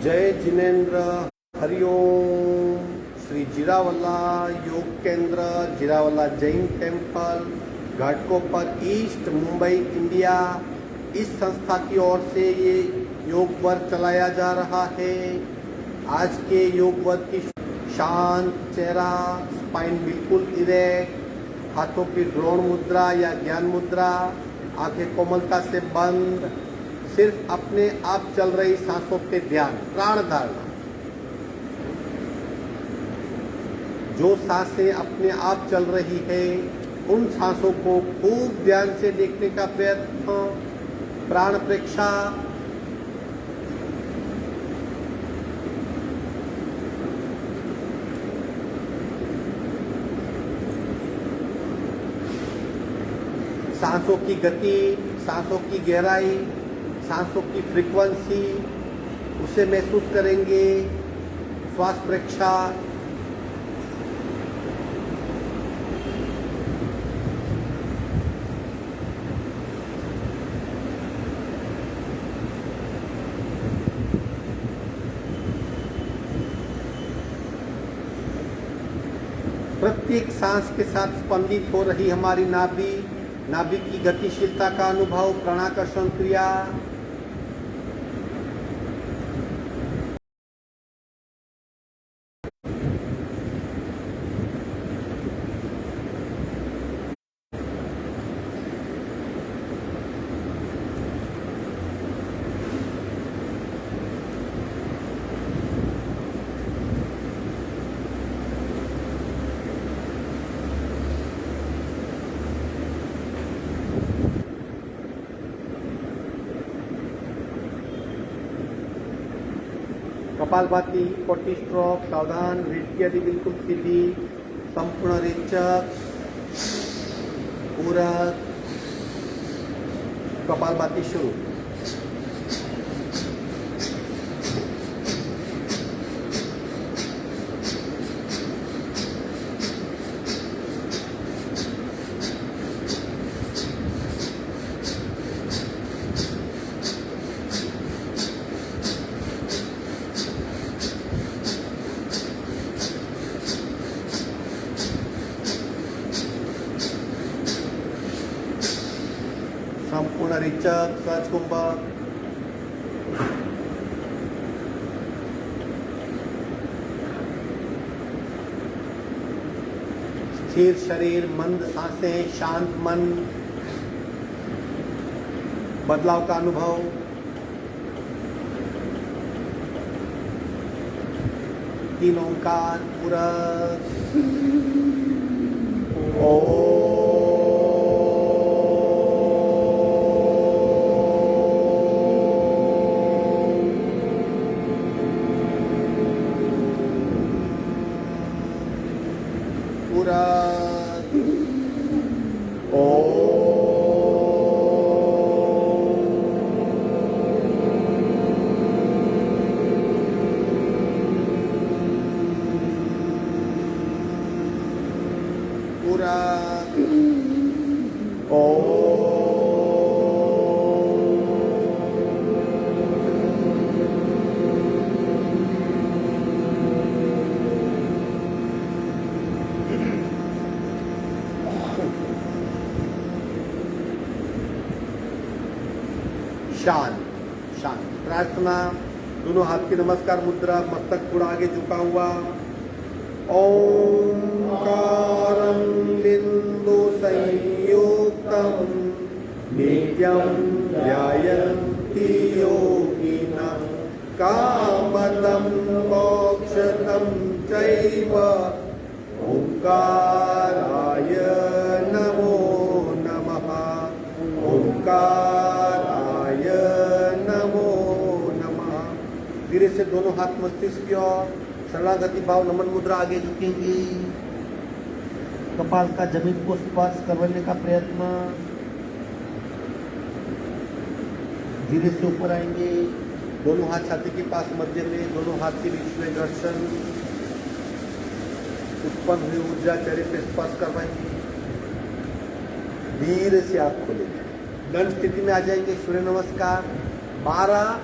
जय जिनेन्द्र, हरिओम। श्री जीरावला योग केंद्र, Jirawala Jain temple, Ghatkopar east, Mumbai, India, इस संस्था की ओर से ये योग वर्ग चलाया जा रहा है। आज के योग वर्ग की शांत चेहरा, स्पाइन बिल्कुल इरेक्ट, हाथों की द्रोण मुद्रा या ज्ञान मुद्रा, आंखें कोमलता से बंद, सिर्फ अपने आप चल रही सांसों पे ध्यान, प्राण धारणा। जो सांसें अपने आप चल रही है उन सांसों को खूब ध्यान से देखने का प्रयत्न, प्राण प्रेक्षा। सांसों की गति, सांसों की गहराई, सांसों की फ्रीक्वेंसी, उसे महसूस करेंगे। श्वास प्रेक्षा, प्रत्येक सांस के साथ स्पंदित हो रही हमारी नाभि, नाभि की गतिशीलता का अनुभव, प्राणाकर्षण क्रिया। कपालभाती, 40 स्ट्रोक, सावधान, रीढ़ की हड्डी बिल्कुल सीधी, संपूर्ण रेचक, पूरक। कपालभाती शुरू। संपूर्ण रेचक, सहज कुंभक। स्थिर शरीर, मंद सांसें, शांत मन, बदलाव का अनुभव। तीन ओंकार, पूरक। ओम। शांत शांत। प्रार्थना, दोनों हाथ की नमस्कार मुद्रा, मस्तक थोड़ा आगे झुका हुआ। ओंकारं बिंदु संयुक्तं नित्यं ध्यायन्ति योगिनः कामदं मोक्षदं चैव। ओंकाराय नमो नमः। ओंकाराय नमो नमः। धीरे से दोनों हाथ मस्तिष्क की ओर, शरणागति भाव, नमन मुद्रा, आगे झुकेंगे। कपाल का जमीन को स्पर्श करने का प्रयत्न। धीरे से ऊपर आएंगे, दोनों हाथ छाती के पास मध्य में, दोनों हाथ के बीच में घर्षण। उत्पन्न हुई ऊर्जा चेहरे पे स्पर्श करवाएंगे। धीरे से आंख खोलेंगे, दंड स्थिति में आ जाएंगे। सूर्य नमस्कार 12,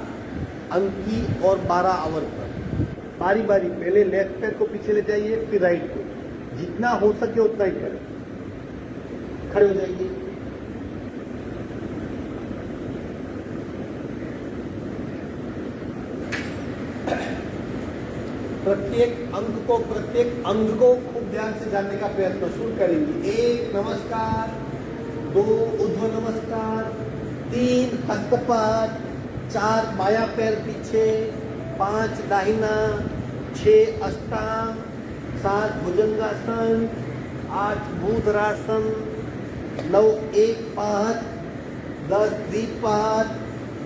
अंकी और 12 आवर्तन। बारी बारी पहले लेफ्ट पैर को पीछे ले जाइए, फिर राइट को, जितना हो सके उतना ही करें। खड़े हो जाइए। प्रत्येक अंग को खूब ध्यान से जानने का प्रयत्न शुरू करेंगे। 1 नमस्कार, 2 ऊर्ध्व नमस्कार, 3 हस्तपात, 4 बाया पैर पीछे, 5 दाहिना, 6 अष्टांग, 7 भुजंगासन, 8 भूधरासन, 9 एक पाद, 10 द्विपाद,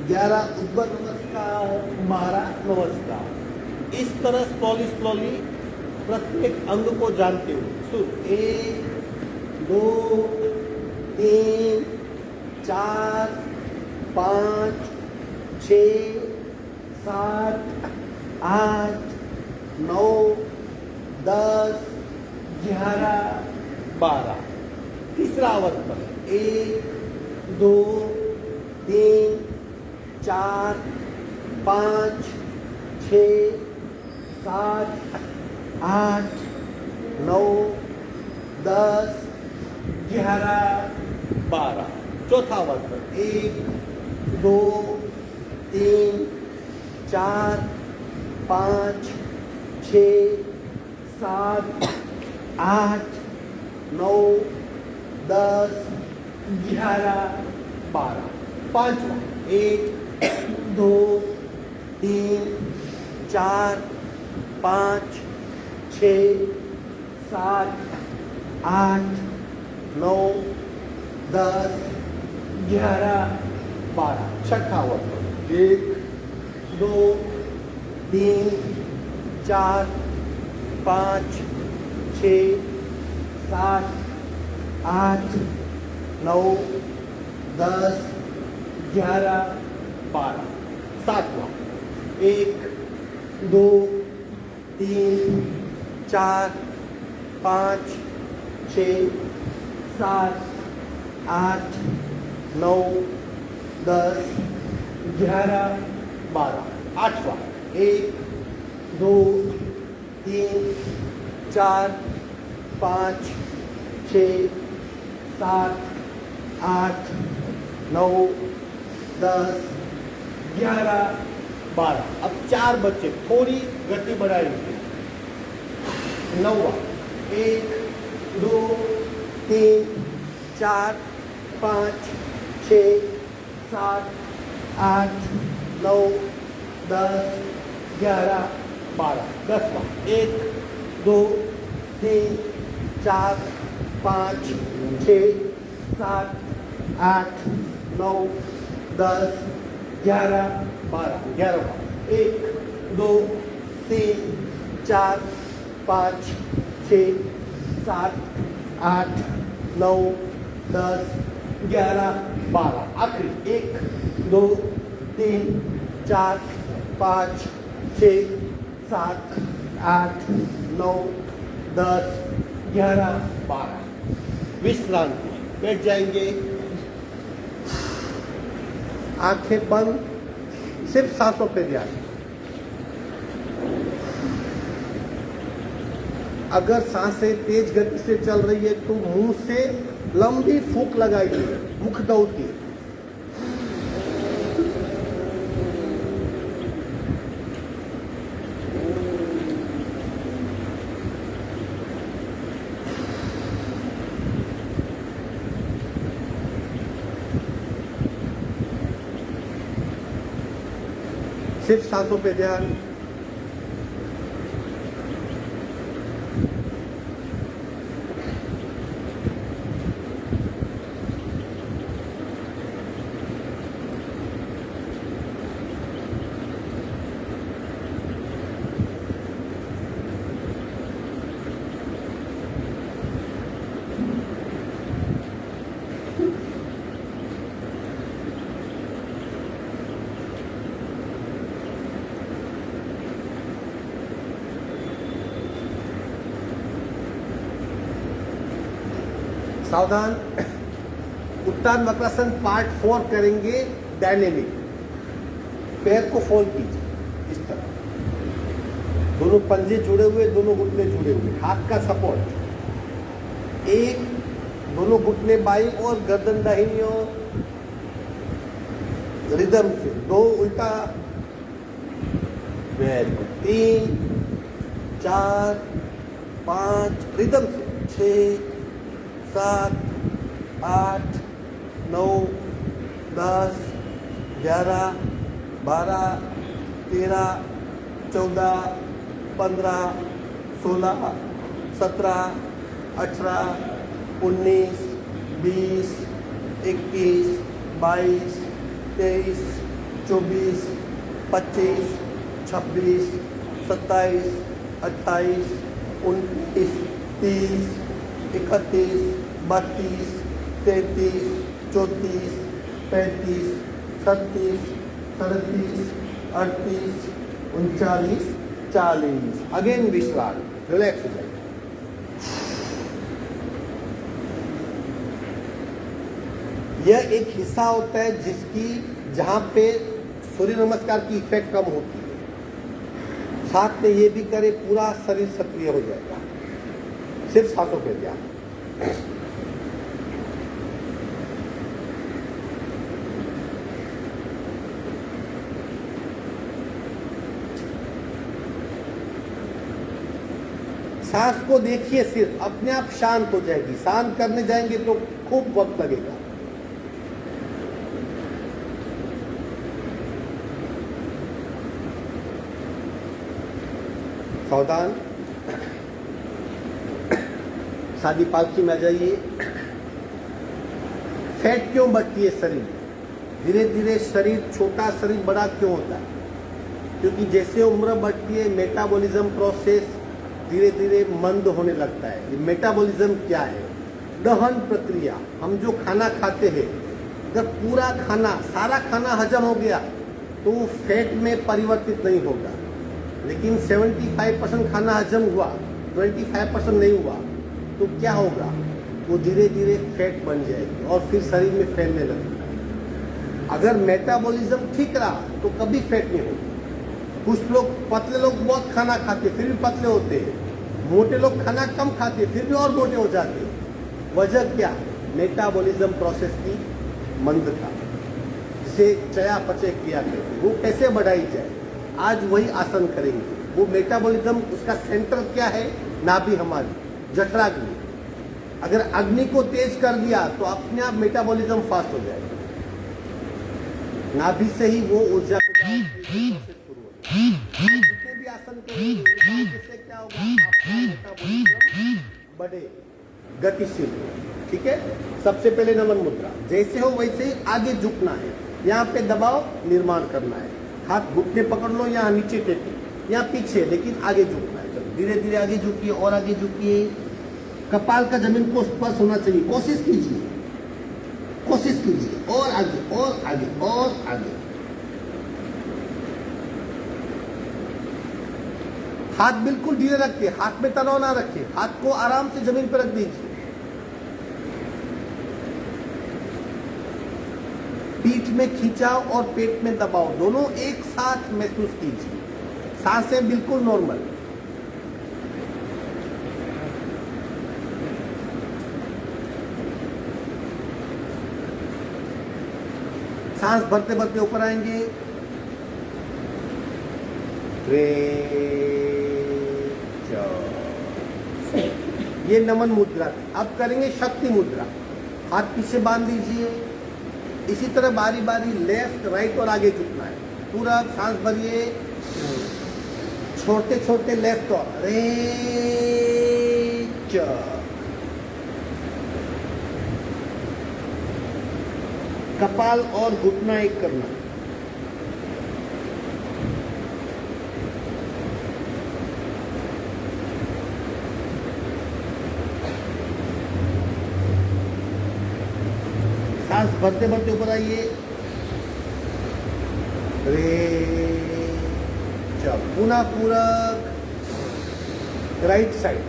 11 ऊर्ध्व नमस्कार, 12 नमस्कार। इस तरह स्लोली प्रत्येक अंग को जानते हुए शुरू। 1 2 3 4 5 6 7 8 9 10 11 12। तीसरा आवर्तन 1 2 3 4 5 6 7 8 9 10 11 12। चौथा आवर्तन 1 2 3 4 5 6 7 8 9 10 11 12। पांचवा 1 2 3 4 5 6 7 8 9 10 11 12। छठा आवर्तन 1 2 3 4 5 6 7 8 9 10 11 12। सातवां 1 2 3 4 5 6 7 8 9 10 11 12। आठवां 1 2 3 4 5 6 7 8 9 10 11 12। अब 4 बच्चे, थोड़ी गति बढ़ाएंगे। 9वां 1 2 3 4 5 6 7 8 9 10 11 12। 10वां 1 2 3 4 5 6 7 8 9 10 11 12। 11वां 1 2 3 4 5 6 7 8 9 10 11 12। आखिरी 1 2 3 4 5 6 7 8 9 10 11 12। विश्रांति, बैठ जाएंगे, आंखें बंद, सिर्फ सांसों पे ध्यान। अगर सांसें तेज गति से चल रही है तो मुंह से लंबी फूंक लगाइए, मुखदौती। सिर्फ सांसों पे ध्यान। सावधान। उत्तान वक्रासन पार्ट 4 करेंगे, डायनेमिक। पैर को फोल्ड कीजिए इस तरह, दोनों पंजे जुड़े हुए, दोनों घुटने जुड़े हुए, हाथ का सपोर्ट, एक, दोनों घुटने बाईं और गर्दन दाहिनी ओर, रिदम से, दो उल्टा, वेरी गुड, 3 4 5 रिदम से, 6 7 8 9 10 11 12 13 14 15 16 17 18 19 20 21 22 23 24 25 26 27 28 29 30 31 32 33 34 35 36 37 38 39 40। अगेन विश्राम, रिलैक्स हो जाइए। यह एक हिस्सा होता है जिसकी, जहां पे सूर्य नमस्कार की इफेक्ट कम होती है। साथ में ये भी करे, पूरा शरीर सक्रिय हो जाएगा, सिर्फ सांसों पे ध्यान। सांस को देखिए, सिर्फ अपने आप शांत हो जाएगी। शांत करने जाएंगे तो खूब वक्त लगेगा। सावधान, सादी पालकी में आ जाइए। फैट क्यों बढ़ती है शरीर में? धीरे धीरे शरीर छोटा, शरीर बड़ा क्यों होता है? क्योंकि जैसे उम्र बढ़ती है, मेटाबॉलिज्म प्रोसेस धीरे धीरे मंद होने लगता है। ये मेटाबॉलिज्म क्या है? दहन प्रक्रिया। हम जो खाना खाते हैं, अगर पूरा खाना, सारा खाना हजम हो गया तो वो फैट में परिवर्तित नहीं होगा। लेकिन 75% खाना हजम हुआ, 25% नहीं हुआ, तो क्या होगा? वो धीरे धीरे फैट बन जाएगी और फिर शरीर में फैलने लगेगी। अगर मेटाबॉलिज्म ठीक रहा तो कभी फैट नहीं होगी। कुछ लोग, पतले लोग बहुत खाना खाते फिर भी पतले होते हैं, मोटे लोग खाना कम खाते फिर भी और मोटे हो जाते हैं। वजह क्या? मेटाबॉलिज्म प्रोसेस की मंदता, जिसे चयापचय क्रिया कहते हैं। वो कैसे बढ़ाई जाए? आज वही आसन करेंगे। वो मेटाबॉलिज्म, उसका सेंटर क्या है? नाभि हमारी, जठराग्नि। अगर अग्नि को तेज कर दिया तो अपने आप मेटाबॉलिज्म फास्ट हो जाएगा। नाभि से ही वो ऊर्जा जितने भी आसन करेंगे, इससे क्या होगा? आपका मेटाबॉलिज्म बढ़े, गतिशील। ठीक है। सबसे पहले नमन मुद्रा, जैसे हो वैसे ही आगे झुकना है। यहाँ पे दबाव निर्माण करना है। हाथ घुटने पकड़ लो, यहाँ नीचे टेके, यहाँ पीछे, लेकिन आगे झुकना है। चलो धीरे धीरे आगे झुकिए और आगे झुकिए। कपाल का जमीन को स्पर्श होना चाहिए। कोशिश कीजिए, कोशिश कीजिए, और आगे और आगे और आगे। हाथ बिल्कुल ढीले रखिए, हाथ में तनाव ना रखिए, हाथ को आराम से जमीन पर रख दीजिए। पीठ में खिंचाव और पेट में दबाव दोनों एक साथ महसूस कीजिए। सांसें बिल्कुल नॉर्मल। सांस भरते भरते ऊपर आएंगे। ये नमन मुद्रा थी। अब करेंगे शक्ति मुद्रा। हाथ पीछे बांध दीजिए। इसी तरह बारी बारी लेफ्ट, राइट और आगे झुकना है। पूरा सांस भरिए, छोटे छोटे लेफ्ट और कपाल और घुटना एक करना। सांस भरते भरते ऊपर आइए। पुनः पूरक राइट साइड।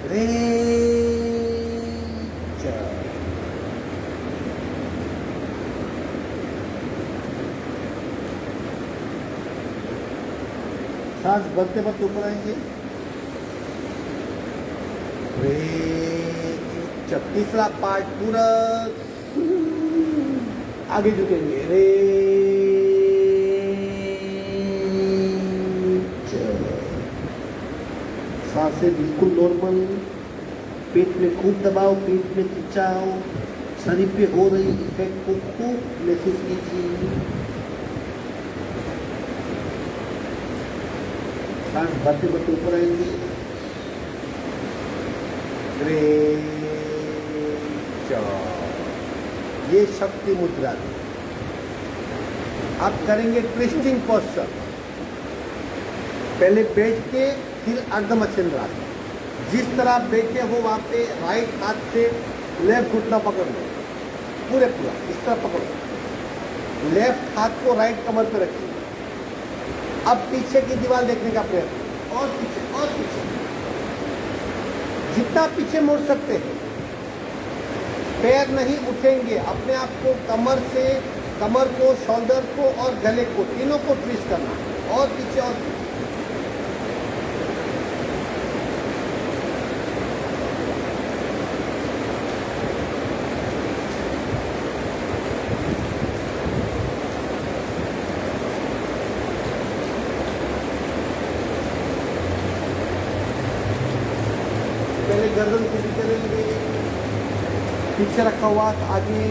सांस भरते भरते ऊपर आएंगे। तीसरा पार्ट पूरा आगे झुकेंगे। सांसें बिल्कुल नॉर्मल। पेट में खूब दबाओ, पेट में खिंचाओ, शरीर पे हो रही इफेक्ट को खूब महसूस कीजिए। सांस भरते भरते ऊपर आएंगे। ये शक्ति मुद्रा है। आप करेंगे ट्विस्टिंग पोस्चर। पहले बैठ के फिर अर्धमच्छिंद्रासन। जिस तरह आप बैठे हो वहां पे राइट हाथ से लेफ्ट घुटना पकड़ लो, पूरा इस तरह पकड़ो। लेफ्ट हाथ को राइट कमर पे रखिए। अब पीछे की दीवार देखने का प्रयत्न, और पीछे जितना पीछे मुड़ सकते हैं। पैर नहीं उठेंगे, अपने आप को कमर को, शोल्डर को और गले को, तीनों को ट्विस्ट करना, और पीछे और पीछे। पहले गर्दन सीधी करेंगे, पीछे रखा हुआ आगे।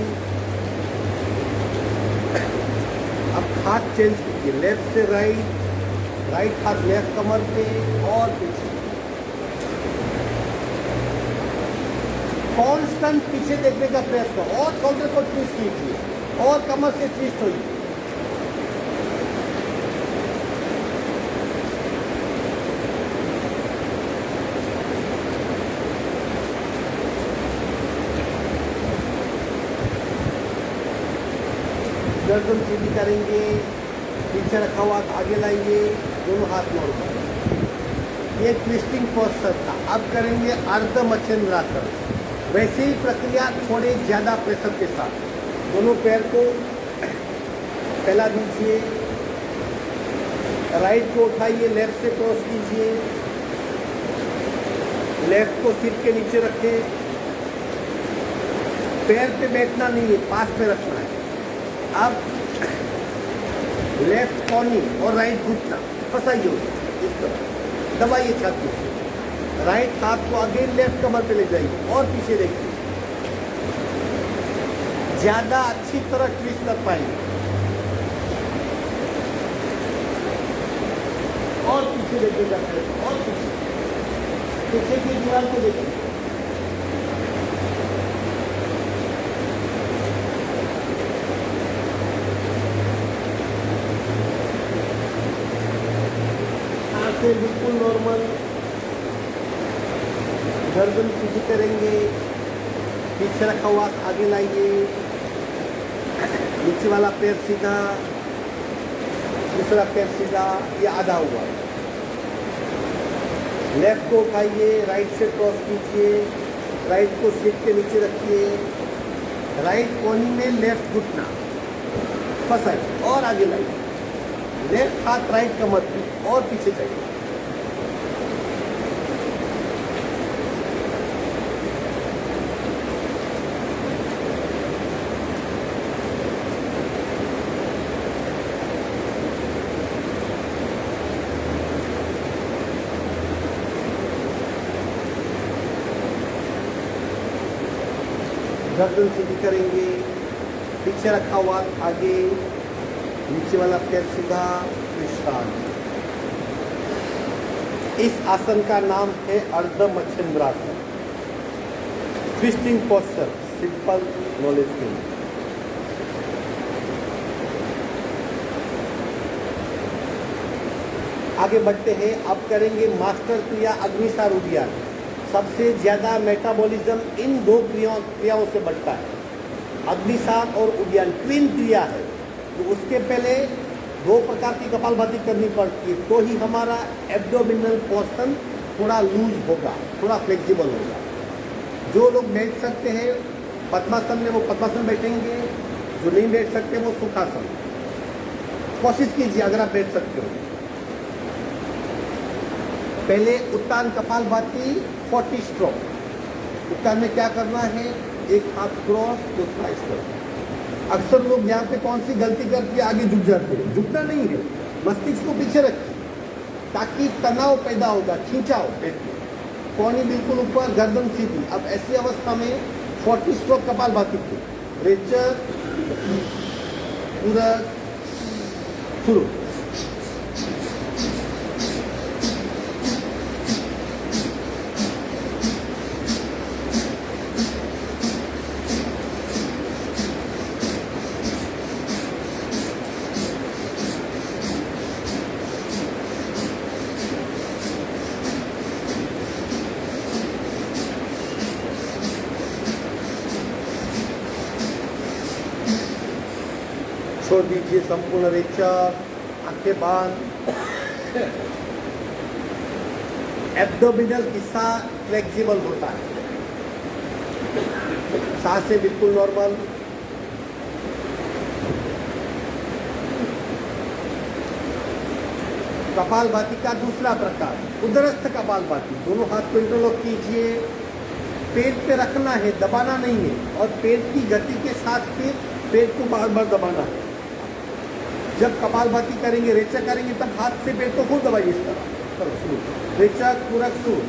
अब हाथ चेंज कीजिए, लेफ्ट से राइट हाथ लेफ्ट कमर पे और पीछे। कांस्टेंट पीछे देखने का प्रयास करो, और शोल्डर को ट्विस्ट कीजिए और कमर से ट्विस्ट होइए। गर्दन सीधी करेंगे, पीछे रखा हुआ आगे लाएंगे, दोनों हाथ मोड़कर। ये ट्विस्टिंग पोस्चर था। अब करेंगे अर्धमच्छिंद्रासन। वैसे ही प्रक्रिया थोड़े ज़्यादा प्रेशर के साथ। दोनों पैर को फैला दीजिए, राइट को उठाइए, लेफ्ट से क्रॉस कीजिए, लेफ्ट को सिर के नीचे रखें। पैर पे बैठना नहीं है, पास में रखना है। अब लेफ्ट कॉर्नी और राइट घुटना फंसाइए, इस तरह दबाइए छाती से। राइट हाथ को आगे लेफ्ट कमर पे ले जाइए और पीछे देखिए। ज्यादा अच्छी तरह ट्विस्ट कर पाएंगे, और पीछे देखिएगा, और पीछे की दीवार को देखिए। बिल्कुल नॉर्मल। गर्दन सीधी करेंगे, पीछे रखा हुआ आगे लाइए, नीचे वाला पैर सीधा, दूसरा पैर सीधा, ये आधा हुआ। लेफ्ट को उठाइए, राइट से क्रॉस कीजिए, राइट को सीट के नीचे रखिए, राइट कोनी में लेफ्ट घुटना फंसाइए और आगे लाइए। लेफ्ट हाथ राइट कमर पे और पीछे जाइए। गर्दन सीधी करेंगे, पीछे रखा हुआ आगे, नीचे वाला पैर सीधा, विश्राम। इस आसन का नाम है अर्धमच्छिंद्रासन। ट्विस्टिंग पोस्चर, सिंपल नॉलेज के लिए। आगे बढ़ते हैं। अब करेंगे मास्टर क्रिया अग्निसार उद्यान। सबसे ज़्यादा मेटाबॉलिज्म इन दो क्रियाओं से बढ़ता है, अग्निसार और उद्यान। ट्विन क्रिया है, तो उसके पहले दो प्रकार की कपालभाति करनी पड़ती है, तो ही हमारा एब्डोमिनल पोर्शन थोड़ा लूज होगा, थोड़ा फ्लेक्सिबल होगा। जो लोग बैठ सकते हैं पद्मासन में, वो पद्मासन बैठेंगे। जो नहीं बैठ सकते वो सुखासन। कोशिश कीजिए अगर आप बैठ सकते हो। पहले उत्तान कपालभाति 40 स्ट्रोक। उत्तान में क्या करना है, एक हाथ क्रॉस, दूसरा इस तरफ। अक्सर लोग यहाँ पे कौन सी गलती करके आगे झुक जाते हैं, झुकना नहीं है, मस्तिष्क को पीछे रखिए ताकि तनाव पैदा होगा, खींचाव पेट में, कोहनी बिल्कुल ऊपर, गर्दन सीधी। अब ऐसी अवस्था में 40 स्ट्रोक कपालभाति की, रेचक, पूरक, शुरू। छोड़ दीजिए संपूर्ण रेचक, आंखें बंद। एब्डोमिनल हिस्सा फ्लेक्सिबल होता है, सांसें बिल्कुल नॉर्मल। कपालभाति का दूसरा प्रकार, उदरस्थ कपालभाति। दोनों हाथ को इंटरलॉक कीजिए, पेट पे रखना है, दबाना नहीं है, और पेट की गति के साथ फिर पेट को बार बार दबाना है। जब कपालभाति करेंगे, रेचक करेंगे, तब हाथ से पेट को खूब दबाइए इस तरह। करो शुरू, रेचक, पूरक, शुरू।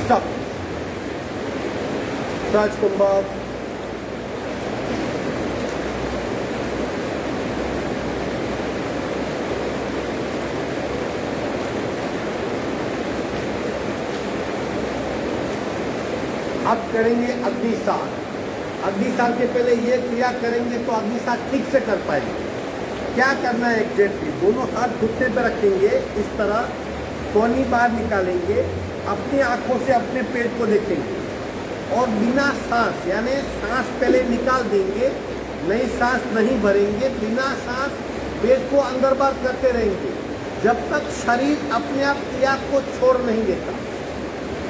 स्टॉप। सहज कुंभक, अब करेंगे अग्निसार। अग्निसार के पहले ये क्रिया करेंगे तो अग्निसार ठीक से कर पाएंगे। क्या करना है एग्जैक्टली, दोनों हाथ घुटने पर रखेंगे इस तरह, कोहनी बाहर निकालेंगे, अपनी आंखों से अपने पेट को देखेंगे और बिना सांस, यानी सांस पहले निकाल देंगे, नई सांस नहीं भरेंगे, बिना सांस पेट को अंदर बाहर करते रहेंगे जब तक शरीर अपने आप क्रिया को छोड़ नहीं देता।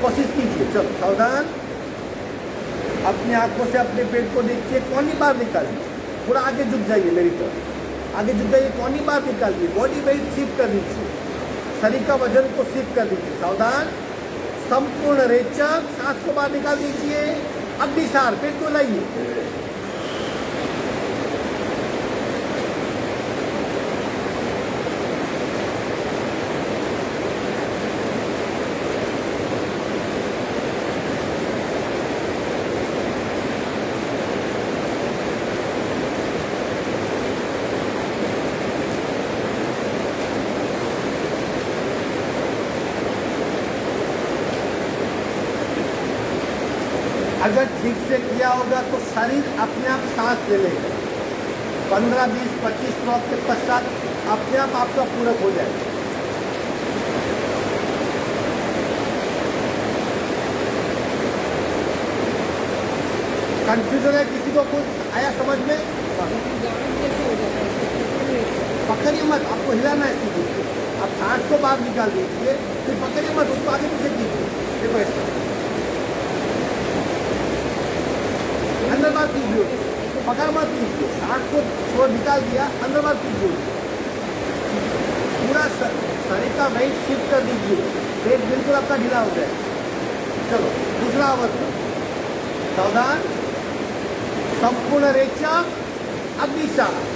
कोशिश कीजिए, चलो सावधान। अपनी आंखों से अपने पेट को देखिए, कोहनी बाहर निकालिए, थोड़ा आगे झुक जाइए, मेरी तरफ आगे झुक जाइए, कोहनी बाहर निकालिए, बॉडी वेट शिफ्ट कर दीजिए, शरीर का वजन को शिफ्ट कर दीजिए। सावधान। संपूर्ण रेचक, सांस को बाहर निकाल दीजिए, अग्निसार, पेट को लाइए। अगर ठीक से किया होगा तो शरीर अपने आप सांस ले लेगा। 15, 20, 25 स्ट्रोक के पश्चात अपने आप आपका पूरक हो जाएगा। कंफ्यूजन है किसी को, कुछ आया समझ में? पकड़िए मत, आपको हिलाना है सीधे। आप सांस को बाहर निकाल दीजिए, फिर पकड़िए मत, उसको आगे पीछे कीजिए। देखो ऐसा अंदर बात कीजिए, पकड़ मत कीजिए, सांस को छोड़ निकाल दिया, अंदर बात कीजिए, पूरा शरीर का वेट शिफ्ट कर दीजिए, पेट बिल्कुल आपका ढीला हो जाए। चलो दूसरा अवस्था, सावधान। संपूर्ण रेचक, अग्निसार।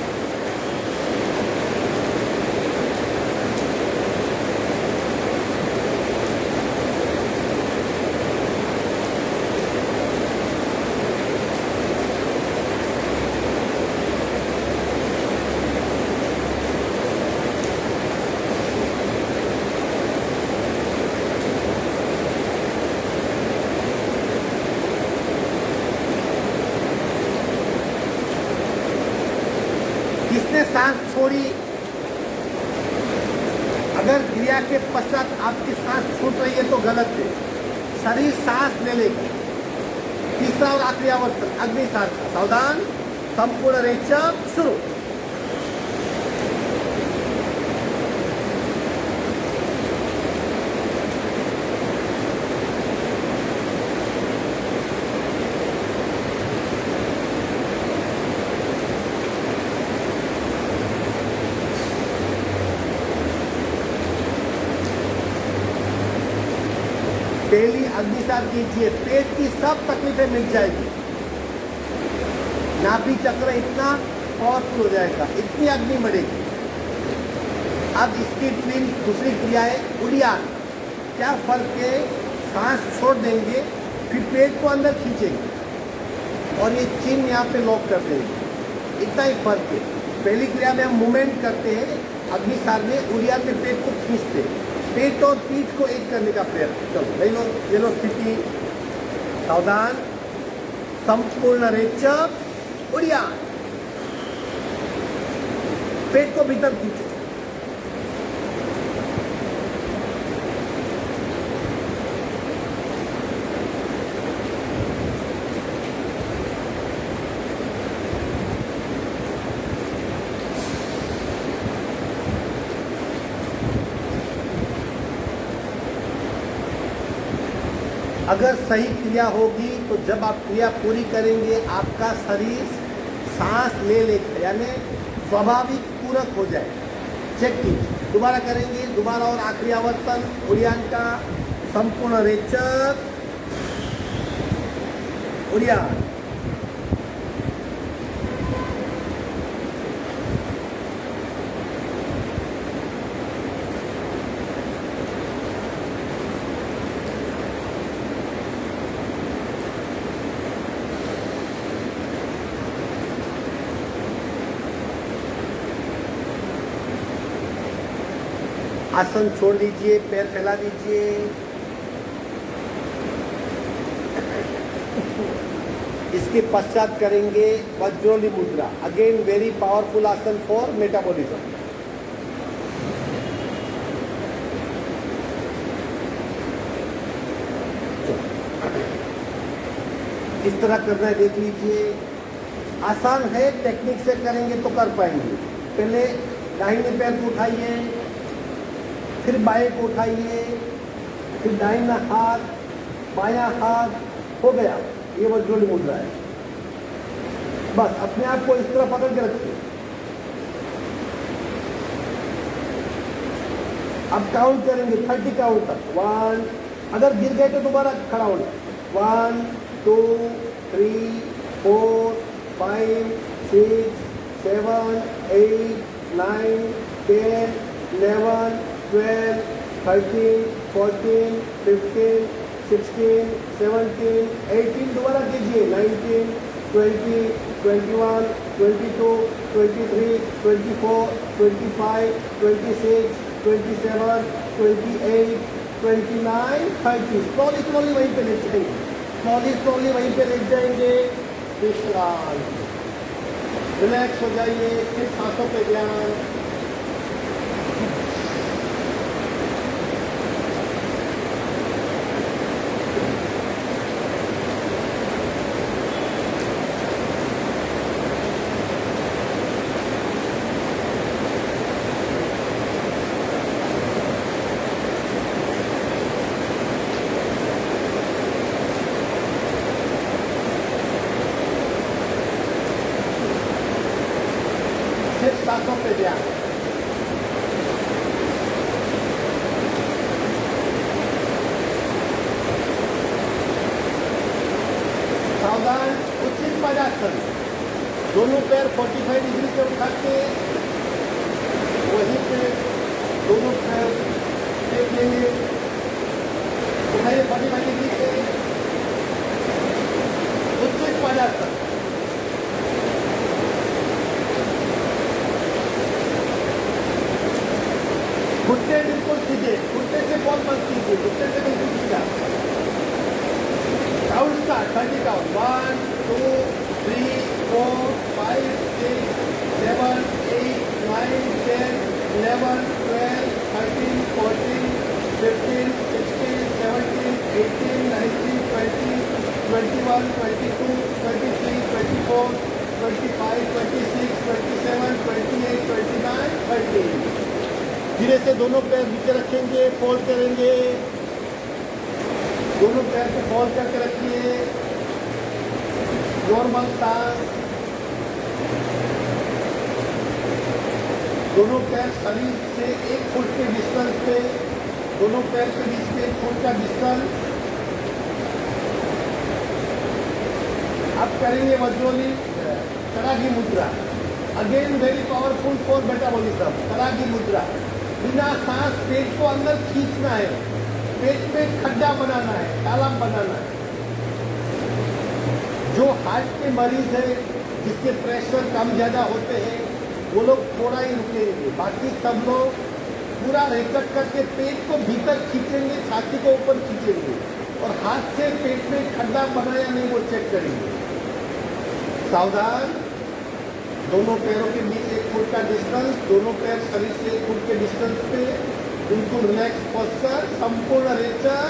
किसने सांस छोड़ी? अगर क्रिया के पश्चात आपकी सांस छूट रही है तो गलत है। शरीर सांस ले लेगा, तीसरा और आखिरी आवर्तन अग्निसार का। सावधान, संपूर्ण रेचक शुरू। पहली अग्निसार कीजिए, पेट की सब तकलीफें मिट जाएगी। नाभि चक्र इतना पावरफुल हो जाएगा, इतनी अग्नि बढ़ेगी। अब इसकी ट्विन दूसरी क्रिया है उड़ियान। क्या फर्क है, सांस छोड़ देंगे फिर पेट को अंदर खींचेंगे और ये चिन्ह यहाँ पे लॉक कर देंगे, इतना ही फर्क है। पहली क्रिया में हम मूवमेंट करते हैं, अग्निसार में उड़ियान में पेट को खींचते हैं, पेट और पीठ को एक करने का प्रयत्न। चलो ले लो स्थिति। सावधान, संपूर्ण रेचक उड़ियान। पेट को भीतर खींचो। अगर सही क्रिया होगी तो जब आप क्रिया पूरी करेंगे आपका शरीर सांस ले लेकर यानी स्वाभाविक पूरक हो जाए। चेक कीजिए, दोबारा करेंगे, दोबारा और आखिरी आवर्तन उड़ियान का। संपूर्ण रेचक उड़ियान। आसन छोड़ दीजिए, पैर फैला दीजिए। इसके पश्चात करेंगे वज्रोली मुद्रा। अगेन वेरी पावरफुल आसन फॉर मेटाबॉलिज्म। इस तरह करना है, देख लीजिए। आसान है, टेक्निक से करेंगे तो कर पाएंगे। पहले दाहिने पैर को उठाइए, फिर बाएं को उठाइए, फिर दाहिना हाथ, बायां हाथ, हो गया। ये वज्रोली मुद्रा है। बस अपने आप को इस तरह पकड़ के रखिए। अब काउंट करेंगे 30 काउंट तक। 1, अगर गिर गए तो दोबारा खड़ा होना। 1 2 3 4 5 6 7 8 9 10 11 12 13 14 15 16 17 18, दोबारा कीजिए। 19 20 21 22 23 24 25 26 27 28 29 30। स्लोली वहीं पे लेट जाएंगे, स्लोली वहीं पे लेट जाएंगे। विश्राम, रिलैक्स हो जाइए। फिर सांसों पे ध्यान। सांसों पे ध्यान। सावधान, उचित पदासन। दोनों पैर 45 डिग्री से उठा के वहीं पे दोनों पैर टेक लेंगे। उठाइए 45 डिग्री से। उचित पदासन। घुटने बिल्कुल सीधे, घुटने से बहुत मत कीजिए, घुटने से बिल्कुल सीधा। Count start, 30 count. 1 2 3 4 5 6 7 8 9 10 11 12 13 14 15 16 17 18 19 20 21, 22, 23, 24, 25, 26, 27, 28, 29, 30। धीरे से दोनों पैर नीचे रखेंगे, फोल्ड करेंगे, दोनों पैर को फोल्ड करके रखिए, नॉर्मल सांस। दोनों पैर शरीर से 1 फुट के डिस्टेंस पे, दोनों पैर के बीच में 1 फुट का डिस्टेंस। अब करेंगे वज्रोली कड़ाकी mudra. Again very powerful for metabolism. कड़ाकी मुद्रा, बिना सांस पेट को अंदर खींचना है, पेट में खड्डा बनाना है, तालाब बनाना है। जो हार्ट के मरीज है, जिसके प्रेशर कम ज्यादा होते हैं, वो लोग थोड़ा ही रुकेंगे, बाकी सब लोग पूरा रेकट करके पेट को भीतर खींचेंगे, छाती को ऊपर खींचेंगे और हाथ से पेट में खड्डा बना या नहीं वो चेक करेंगे। सावधान, दोनों पैरों के बीच 1 फुट का डिस्टेंस, दोनों पैर शरीर से 1 फुट के डिस्टेंस पे, बिल्कुल रिलैक्स पोस्चर, संपूर्ण रेचर।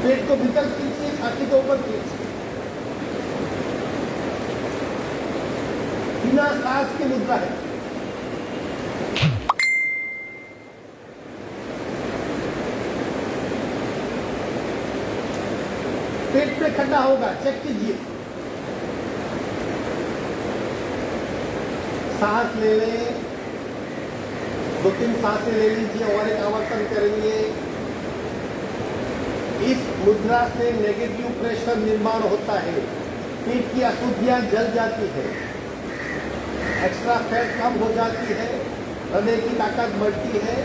पेट को भीतर खींचिए, छाती को ऊपर खींचिए, बिना सांस की मुद्रा है। पेट में खड्डा होगा, चेक कीजिए। सांस ले लें, 2-3 सांसें ले लीजिए और एक आवर्तन करेंगे। इस मुद्रा से नेगेटिव प्रेशर निर्माण होता है, पेट की अशुद्धियां जल जाती है, एक्स्ट्रा फैट कम हो जाती है, हृदय की ताकत बढ़ती है,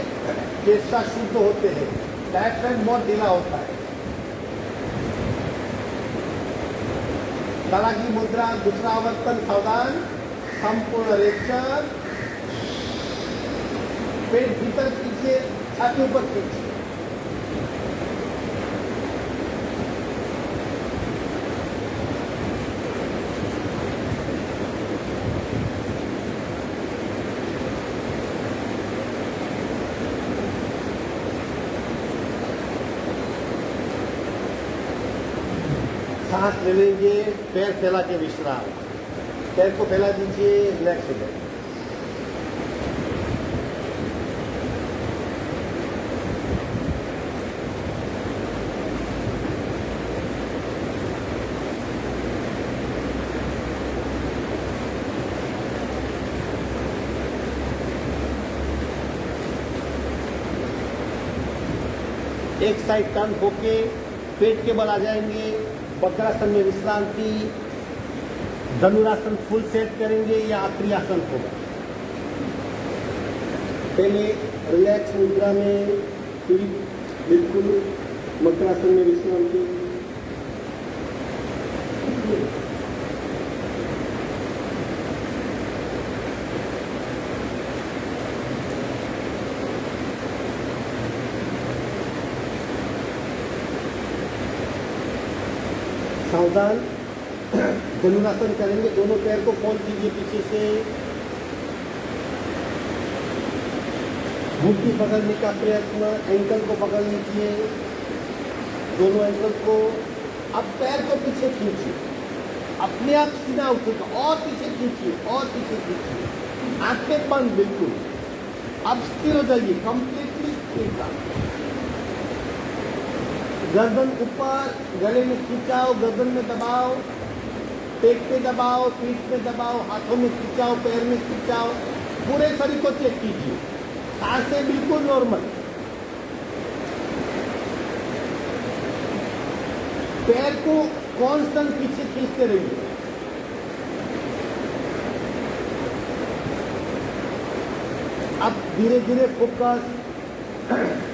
फेफड़ा शुद्ध होते हैं, डायफ्राम बहुत ढीला होता है। कड़ाकी मुद्रा, दूसरा आवर्तन। सावधान, संपूर्ण रेचर, पेट भीतर खींचे, छाती ऊपर खींचे। सांस ले लेंगे, पैर फैला के विश्राम, पैर को फैला दीजिए, रिलैक्स हो जाए। एक साइड टर्न होके पेट के बल आ जाएंगे, वक्रासन में विश्रांति, धनुरासन फुल सेट करेंगे या आखिरी आसन होगा। पहले रिलैक्स मुद्रा में, फिर बिल्कुल वक्रासन में विश्रांति। सावधान, धनुरासन करेंगे, दोनों पैर को फोल्ड कीजिए पीछे से, मुट्ठी पकड़ने का प्रयत्न, एंकल को पकड़ लीजिए, दोनों एंकल को। अब पैर को पीछे खींचिए, अपने आप सीधा उठेगा, और पीछे खींचिए, और पीछे खींचिए, आंखें बंद बिल्कुल। अब स्थिर हो जाइए, कंप्लीटली स्थिर। गर्दन ऊपर, गले में खिंचाओ, गर्दन में दबाओ, पेट पे दबाओ, पीठ पे दबाओ, हाथों में खिंचाओ, पैर में खिंचाओ, पूरे शरीर को चेक कीजिए। सांसें बिल्कुल नॉर्मल। पैर को कांस्टेंट पीछे खींचते रहिए। अब धीरे धीरे फोकस,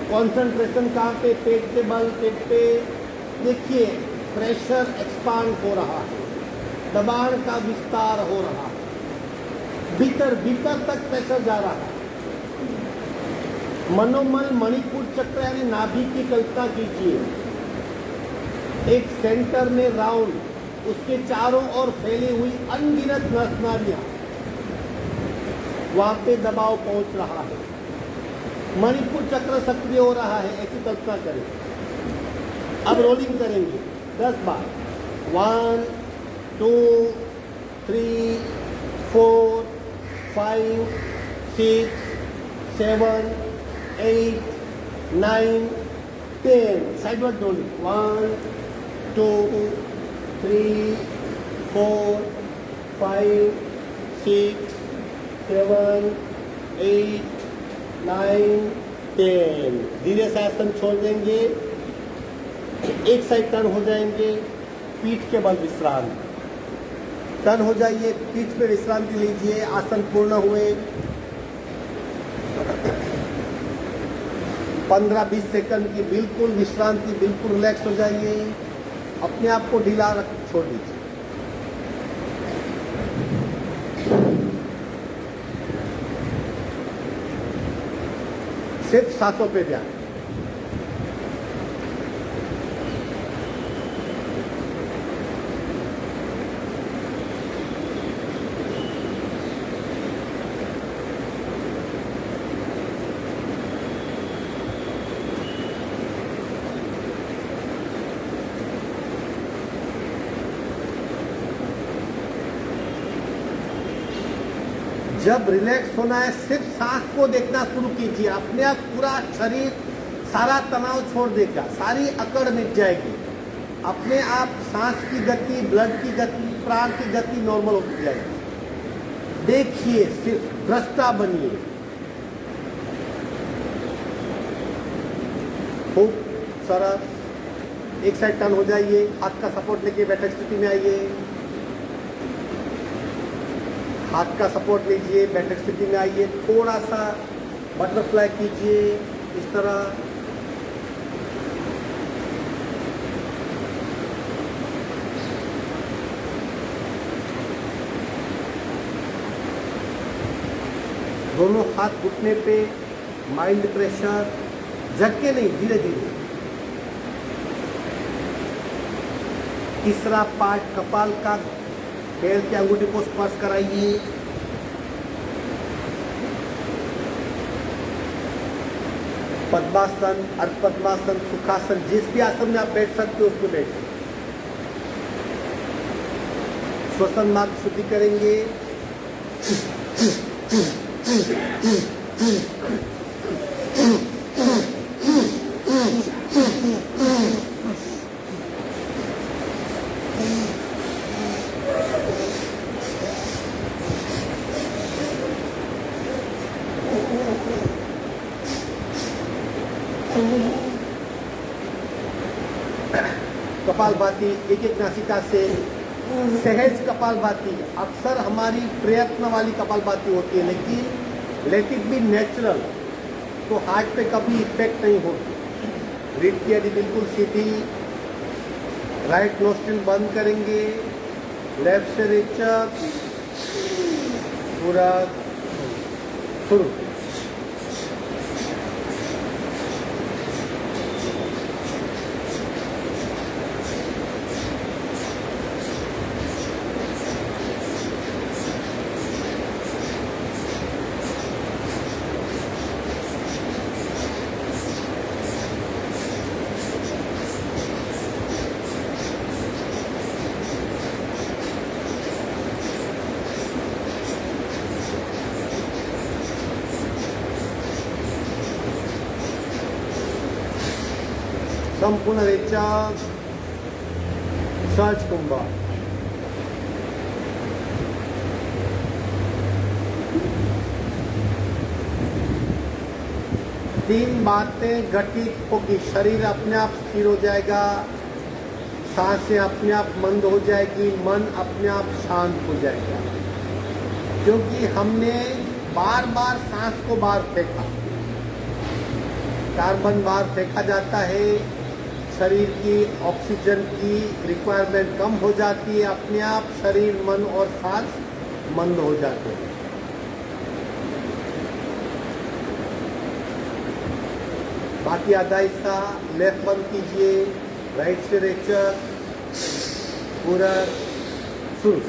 कंसंट्रेशन कहाँ पे, पेट के बल, पेट पे। देखिए प्रेशर एक्सपांड हो रहा है, दबाव का विस्तार हो रहा है, भीतर भीतर तक प्रेशर जा रहा है। मनोमन मणिपुर चक्र यानी नाभि की कल्पना कीजिए, एक सेंटर में राउंड, उसके चारों ओर फैली हुई अनगिनत नस नाड़ियां, वहां पे दबाव पहुंच रहा है, मणिपुर चक्र सक्रिय हो रहा है, ऐसी कल्पना करें। अब रोलिंग करेंगे 10 बार। 1 2 3 4 5 6 7 8 9 10। Sideward rolling 1 2 3 4 5 6 7 8 9 10। धीरे से आसन छोड़ देंगे, एक साइड टर्न हो जाएंगे, पीठ के बल विश्राम। टर्न हो जाइए, पीठ पे विश्रांति लीजिए, आसन पूर्ण हुए। 15-20 सेकंड की बिल्कुल विश्रांति, बिल्कुल रिलैक्स हो जाइए, अपने आप को ढीला रख छोड़ दीजिए। सिर्फ सांसों पे ध्यान। जब रिलैक्स होना है, सिर्फ सांस को देखना शुरू कीजिए, अपने आप पूरा शरीर सारा तनाव छोड़ देगा, सारी अकड़ मिट जाएगी, अपने आप सांस की गति, ब्लड की गति, प्राण की गति नॉर्मल होती जाएगी। देखिए, सिर्फ दृष्टा बनिए। खूब सरस। एक साइड टर्न हो जाइए, हाथ का सपोर्ट लेके बैठक स्थिति में आइए। हाथ का सपोर्ट लीजिए, बैठक स्थिति में आइए। थोड़ा सा बटरफ्लाई कीजिए इस तरह। दोनों हाथ घुटने पे, माइल्ड प्रेशर, झटके नहीं, धीरे धीरे। तीसरा पार्ट कपाल का, पैर की अंगूठी को स्पर्श कराइए। पद्मासन, अर्धपद्मासन, सुखासन, जिस भी आसन में आप बैठ सकते हो उसमें बैठिए। श्वसन मार्ग शुद्धि करेंगे। कपालभाति, एक एक नासिका से सहज कपालभाति। अक्सर हमारी प्रयत्न वाली कपालभाति होती है, लेकिन लेट इट बी नेचुरल, तो हार्ट पे कभी इफेक्ट नहीं होती। रीढ़ की हड्डी बिल्कुल सीधी। राइट नोस्ट्रिल बंद करेंगे, लेफ्ट से रेचक, पूरा शुरू। संपूर्ण रेचक, सहज कुंभ। तीन बातें घटित होगी, शरीर अपने आप स्थिर हो जाएगा, सांसें अपने आप मंद हो जाएगी, मन अपने आप शांत हो जाएगा, क्योंकि हमने बार बार सांस को बाहर फेंका। कार्बन बाहर फेंका जाता है, शरीर की ऑक्सीजन की रिक्वायरमेंट कम हो जाती है, अपने आप शरीर, मन और सांस मंद हो जाते हैं। बाकी आधा हिस्सा लेफ्ट बंद कीजिए, राइट से रेचक, पूरा शुरू।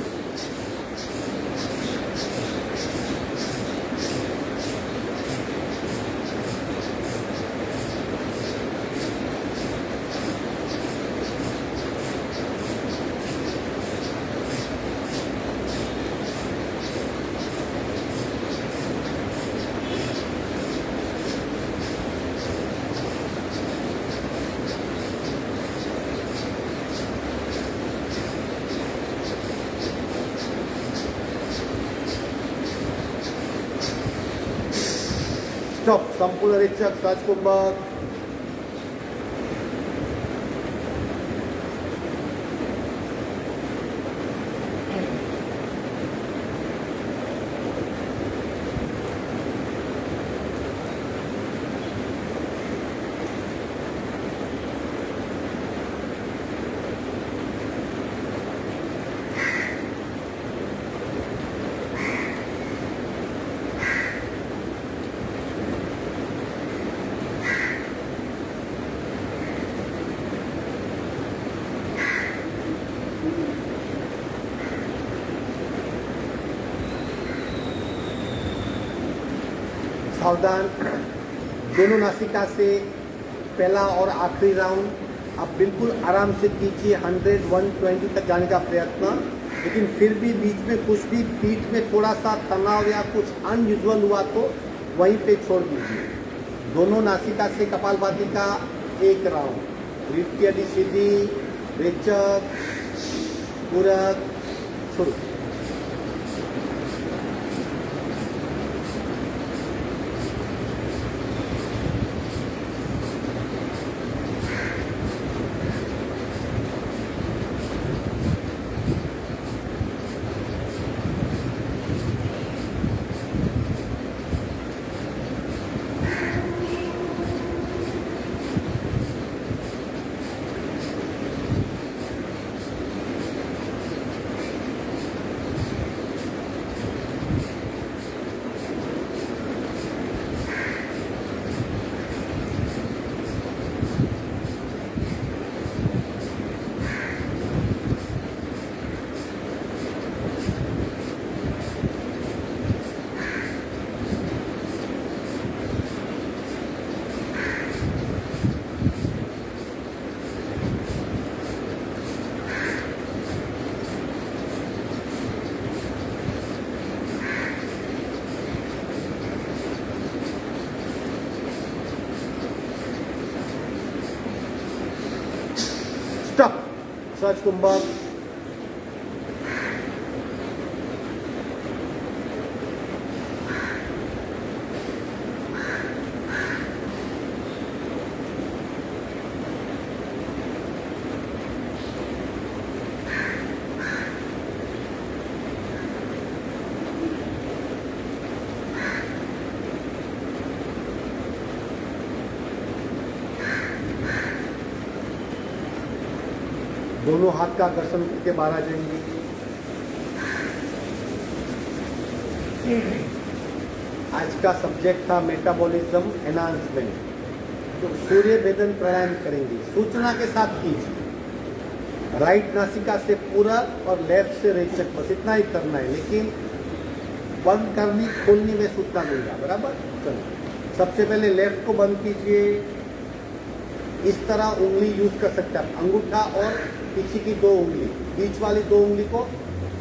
स्टॉप. संपूर्ण रेचक श्वास कुंभक. सावधान. दोनों नासिका से पहला और आखिरी राउंड आप बिल्कुल आराम से कीजिए. 100 120 तक जाने का प्रयत्न. लेकिन फिर भी बीच में कुछ भी पीठ में थोड़ा सा तनाव या कुछ अनयूजुअल हुआ तो वहीं पे छोड़ दीजिए. दोनों नासिका से कपालभाति का एक राउंड. रीढ़ की हड्डी सीधी. रेचक. पूरक. शुरू. स्टॉप. श्वास कुंभक. दोनों हाथ का घर्षण करके बाहर आ जाएंगे. आज का सब्जेक्ट था मेटाबॉलिज्म एनहांसमेंट. तो सूर्य भेदन प्राणायाम करेंगे. सूचना के साथ कीजिए. राइट नासिका से पूरक और लेफ्ट से रेचक. बस इतना ही करना है. लेकिन बंद करनी खोलनी में सूचना दूंगा. बराबर. चलो सबसे पहले लेफ्ट को बंद कीजिए. इस तरह उंगली यूज कर सकते हैं. अंगूठा और पीछे की दो उंगली, बीच वाली दो उंगली को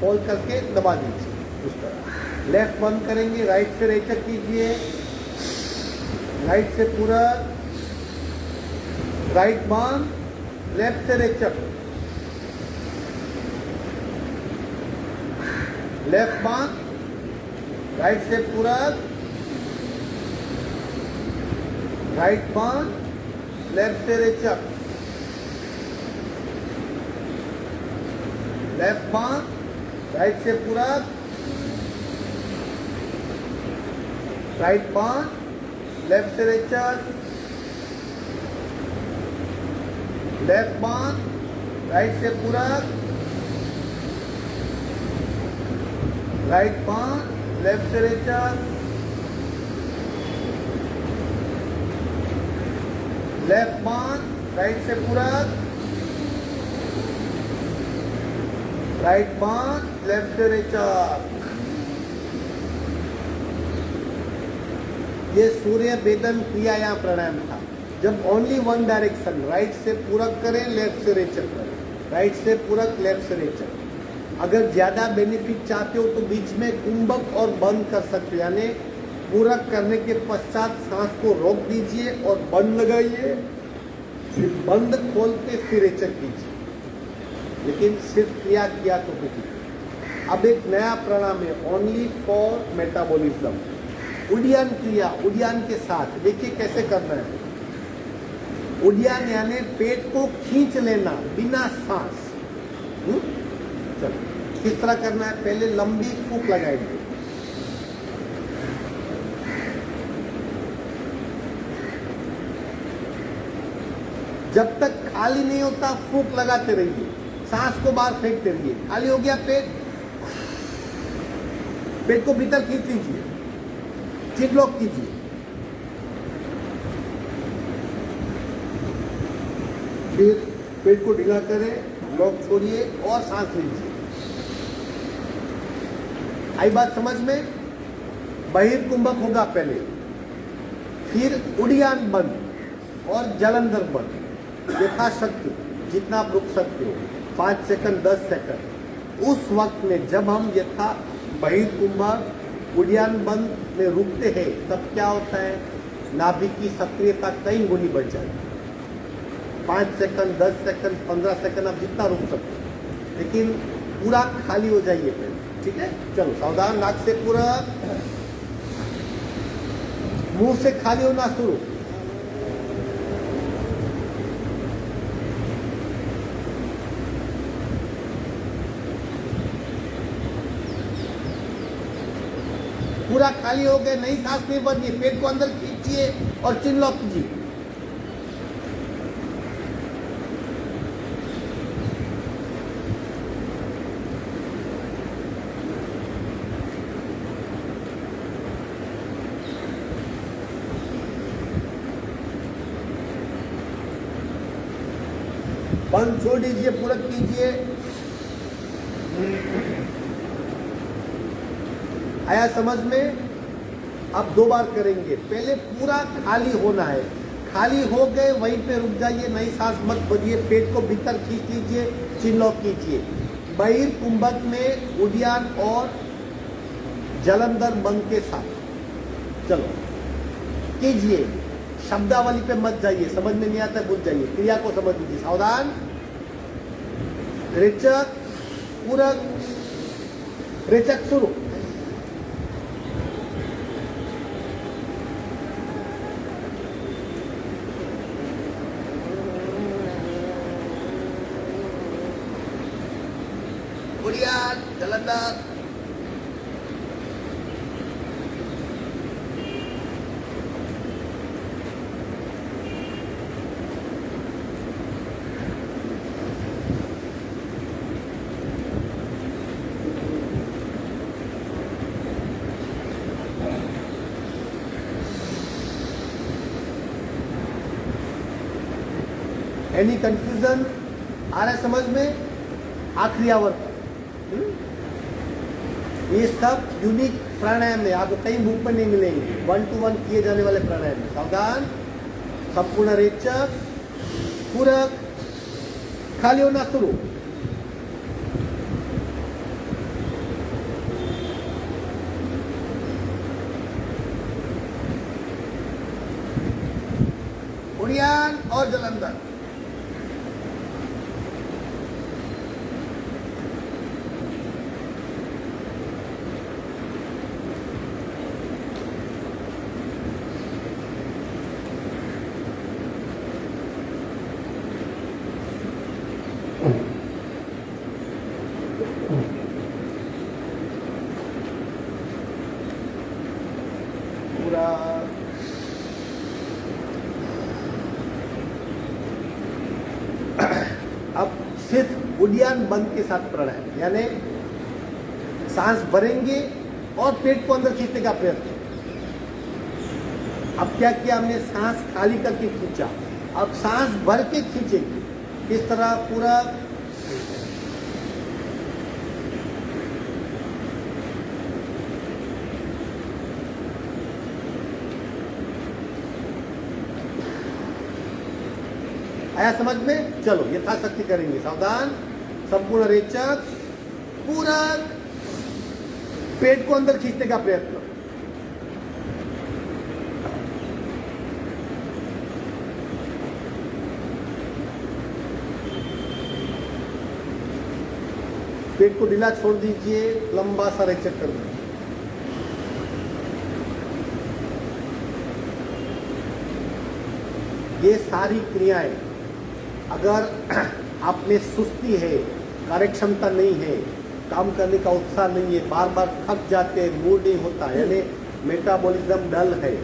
फोल्ड करके दबा दीजिए. उस तरह लेफ्ट बंद करेंगे. राइट से रेचक कीजिए. राइट से पूरक. राइट बंद. लेफ्ट से रेचक. लेफ्ट बंद. राइट से पूरक. राइट बंद. लेफ्ट से रेचक. लेफ्ट बंद. राइट से पूरक. राइट बंद. लेफ्ट से रेचक. लेफ्ट बंद. राइट से पूरक. राइट बंद. लेफ्ट से रेचक. लेफ्ट बंद. राइट से पूरक. राइट बंद. लेफ्ट से रेचक. ये सूर्य भेदन क्रिया या प्राणायाम था. जब ओनली वन डायरेक्शन. राइट से पूरक करें, लेफ्ट से रेचक करें. राइट से पूरक, लेफ्ट से रेचक. अगर ज्यादा बेनिफिट चाहते हो तो बीच में कुंभक और बंद कर सकते हो. यानी पूरक करने के पश्चात सांस को रोक दीजिए और बंद लगाइए. फिर बंद खोल के फिर रेचक कीजिए. लेकिन सिर्फ क्रिया किया तो कुछ. अब एक नया प्राणायाम है ओनली फॉर मेटाबॉलिज्म. उड्डयन क्रिया, उड्डयन के साथ देखिए कैसे करना है। उड्डयन यानी पेट को खींच लेना बिना सांस। चलो किस तरह करना है, पहले लंबी फूंक लगाएंगे, जब तक खाली नहीं होता फूंक लगाते रहिए, सांस को बाहर फेंकते रहिए। खाली हो गया पेट, पेट को भीतर खींच लीजिए, चिन लॉक कीजिए, फिर पेट को ढीला करें, लॉक छोड़िए और सांस लीजिए। आई बात समझ में? बहिर्कुंभक होगा पहले, फिर उड्डयन बंद और जलंधर बंद, यथाशक्ति जितना आप रुक सकते हो, 5 सेकंड 10 सेकंड। उस वक्त में जब हम यथा बहिर्कुंभक उड्डयन बंद में रुकते हैं तब क्या होता है, नाभिक की सक्रियता कई गुनी बढ़ जाती है। 5 सेकंड 10 सेकंड 15 सेकंड आप जितना रुक सकते हो, लेकिन पूरा खाली हो जाइए पहले, ठीक है? चलो सावधान, नाक से पूरा, मुंह से खाली होना शुरू। पूरा खाली हो गए, नई सांस नहीं भरनी, पेट को अंदर खींचिए और चिन लॉक कीजिए। बंद छोड़ दीजिए, पूरक कीजिए। आया समझ में? अब 2 बार करेंगे, पहले पूरा खाली होना है, खाली हो गए वहीं पे रुक जाइए, नई सांस मत भरिए, पेट को भीतर खींच लीजिए, चिन लॉक कीजिए। बहिर्कुंभक में उड्डयन और जलंधर बंद के साथ चलो कीजिए। शब्दावली पे मत जाइए, समझ में नहीं आता भूल जाइए, क्रिया को समझ लीजिए। सावधान, रेचक, पूरक, रेचक शुरू। उड्डयन, जलंधर, एनी कंफ्यूजन आ रहा है समझ में? आखिरी आवर्त, ये सब यूनिक प्राणायाम है, आपको कहीं बुक में नहीं मिलेंगे, 1 to 1 किए जाने वाले प्राणायाम है। सावधान, संपूर्ण रेचक, पूरक, खाली होना शुरू। उड्डयन और जलंधर, पूरा अब सिर्फ उड्डयन बंद के साथ प्राणायाम, यानी सांस भरेंगे और पेट को अंदर खींचने का प्रयत्न। अब क्या किया हमने, सांस खाली करके खींचा, अब सांस भर के खींचेंगे। इस तरह पूरा आया समझ में? चलो यथाशक्ति करेंगे। सावधान, संपूर्ण रेचक, पूरक, पेट को अंदर खींचने का प्रयत्न। पेट को ढीला छोड़ दीजिए, लंबा सा रेचक कर दीजिए। ये सारी क्रियाएं अगर आप में सुस्ती है, कार्यक्षमता नहीं है, काम करने का उत्साह नहीं है, बार बार थक जाते हैं, मूड नहीं होता, यानी मेटाबॉलिज्म डल है,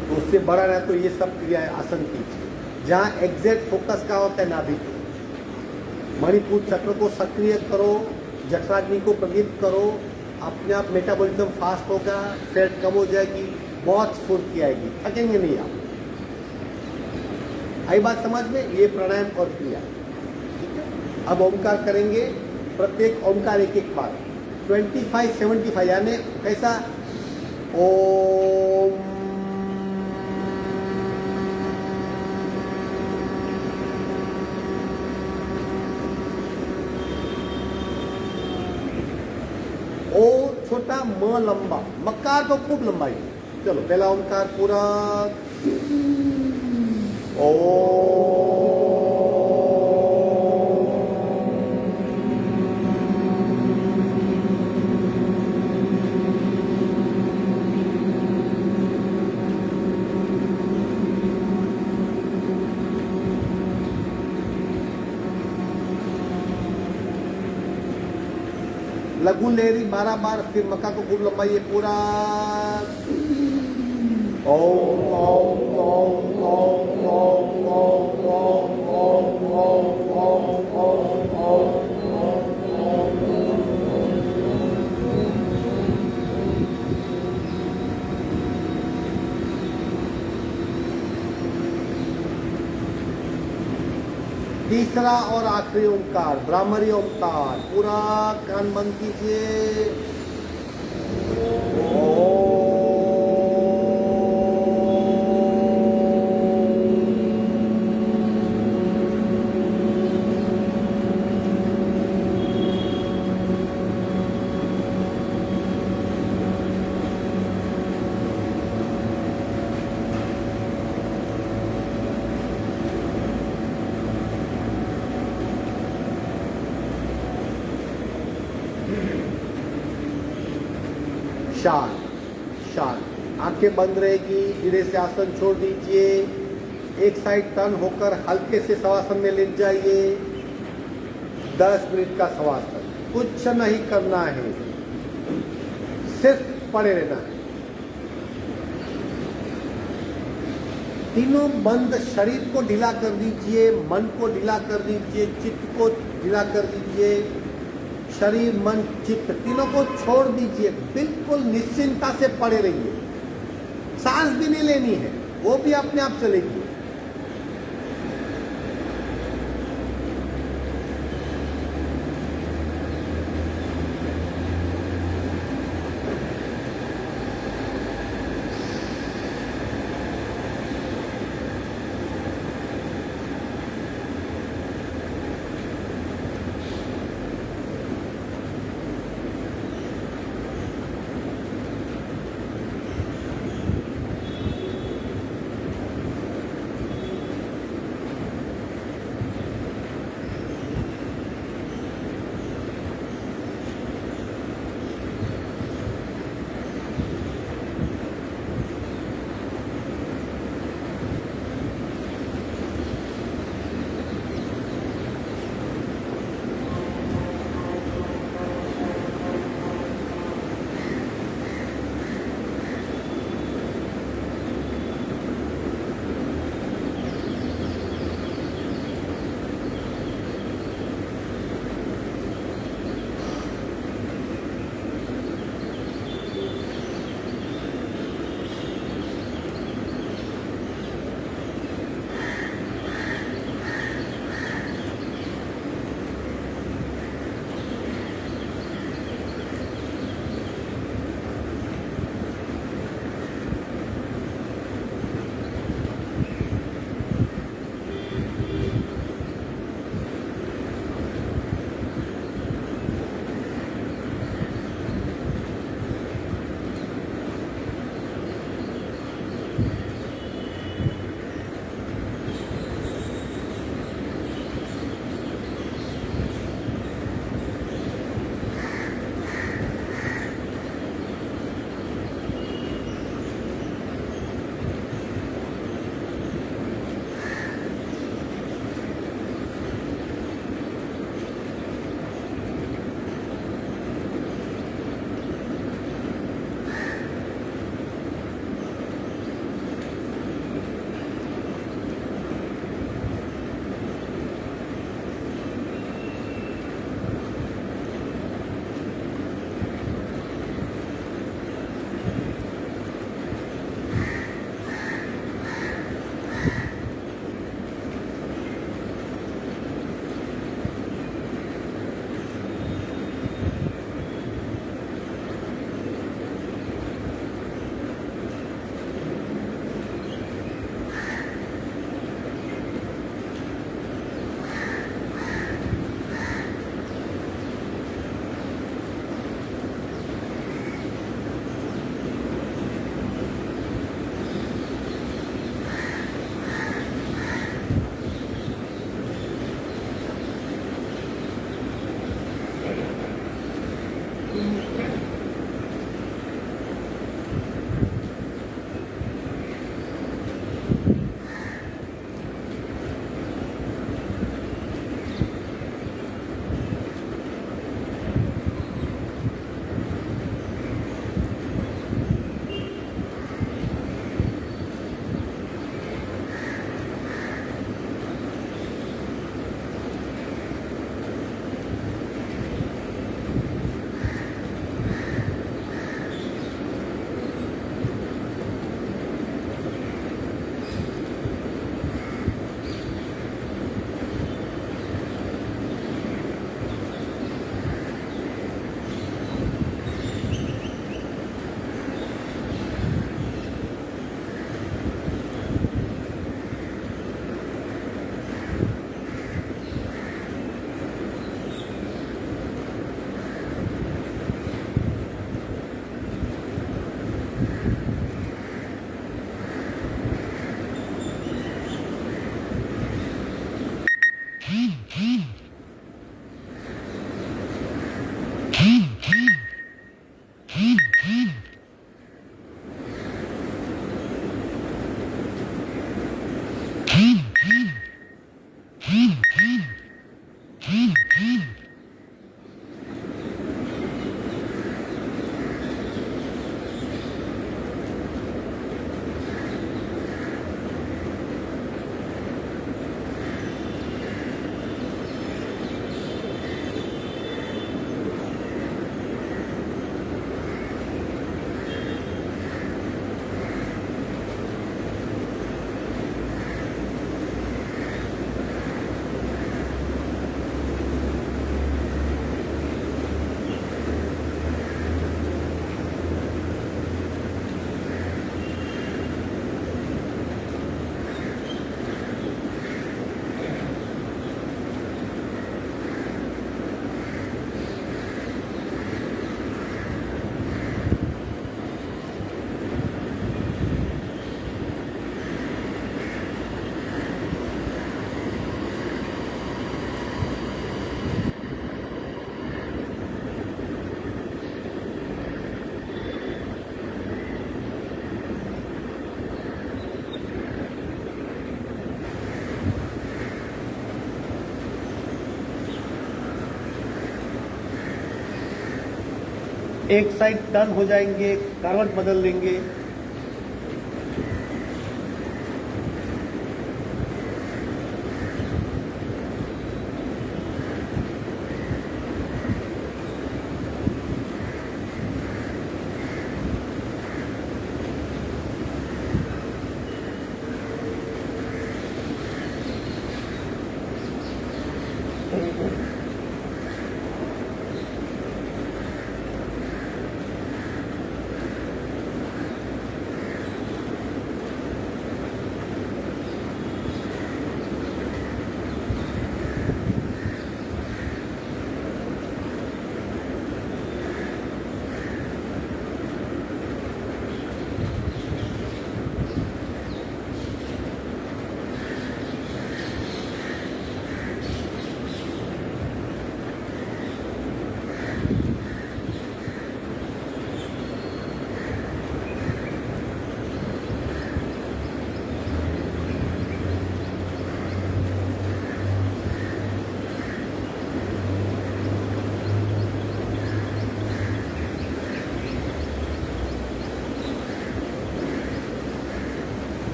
तो उससे बड़ा रहे तो ये सब क्रियाएं आसन कीजिए। जहाँ एग्जैक्ट फोकस का होता है नाभि को, मणिपुर चक्र को सक्रिय करो, जठराग्नि को प्रदीप्त करो, अपने आप मेटाबॉलिज्म फास्ट होगा, फैट कम हो जाएगी, बहुत स्फूर्ति आएगी, थकेंगे नहीं आप। आई बात समझ में? ये प्राणायाम और क्रिया। ठीक है, अब ओमकार करेंगे, प्रत्येक ओमकार एक एक बार 25-75, यानी कैसा? ओम ओ छोटा, म लंबा, मकार तो खूब लंबा है। चलो पहला ओमकार पूरा। लघु लेरी 12 बार, फिर मक्का को खूब लंबाई है पूरा। ओम ओम ओम ओम ओम ओम ओम ओम ओम ओम ओम। तीसरा और आखिरी ओंकार ब्राह्मरी ओंकार, पूरा कान बंद कीजिए। शांत शांत, आंखें बंद रहेगी, धीरे से आसन छोड़ दीजिए, एक साइड टर्न होकर हल्के से शवासन में लेट जाइए। 10 मिनट का शवासन, कुछ नहीं करना है, सिर्फ पड़े रहना है। तीनों बंद, शरीर को ढीला कर दीजिए, मन को ढीला कर दीजिए, चित्त को ढीला कर दीजिए। शरीर, मन, चित्त तीनों को छोड़ दीजिए, बिल्कुल निश्चिंता से पड़े रहिए। सांस भी नहीं लेनी है, वो भी अपने आप चलेगी। एक साइड टर्न हो जाएंगे, करवट बदल लेंगे।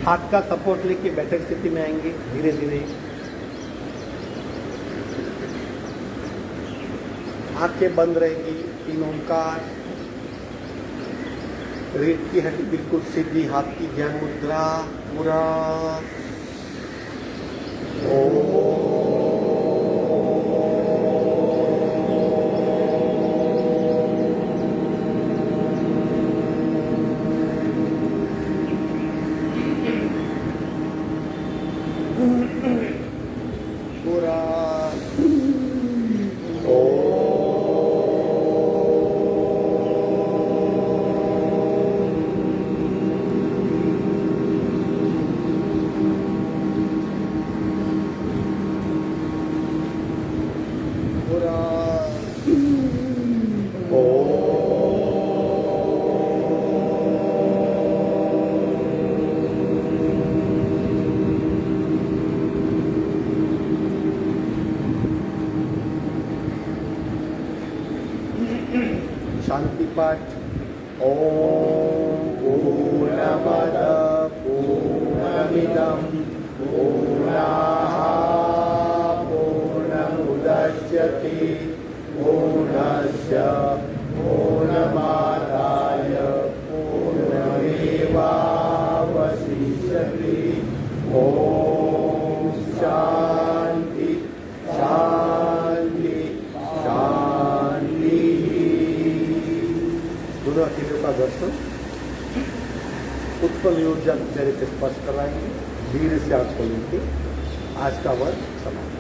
हाथ का सपोर्ट लेके बैठक स्थिति में आएंगे धीरे धीरे। आंखें बंद रहेगी, 3 ओंकार। रीढ़ की हड्डी बिल्कुल सीधी, हाथ की ध्यान मुद्रा पूरा। पूरा शांति पाठ। ओम पूर्णमद पूर्णमिदं पूर्णाः पूर्णमुदच्यते पूर्णस्य पूर्णमादाय पूर्णमेवावशिष्यते। ओम शांति शांति शांति। दोनों अकेले का दर्शन उत्पन्न ऊर्जा चेहरे पे स्पर्श कराएंगे। धीरे से आंख खोलेंगे। आज का वर्ग समाप्त।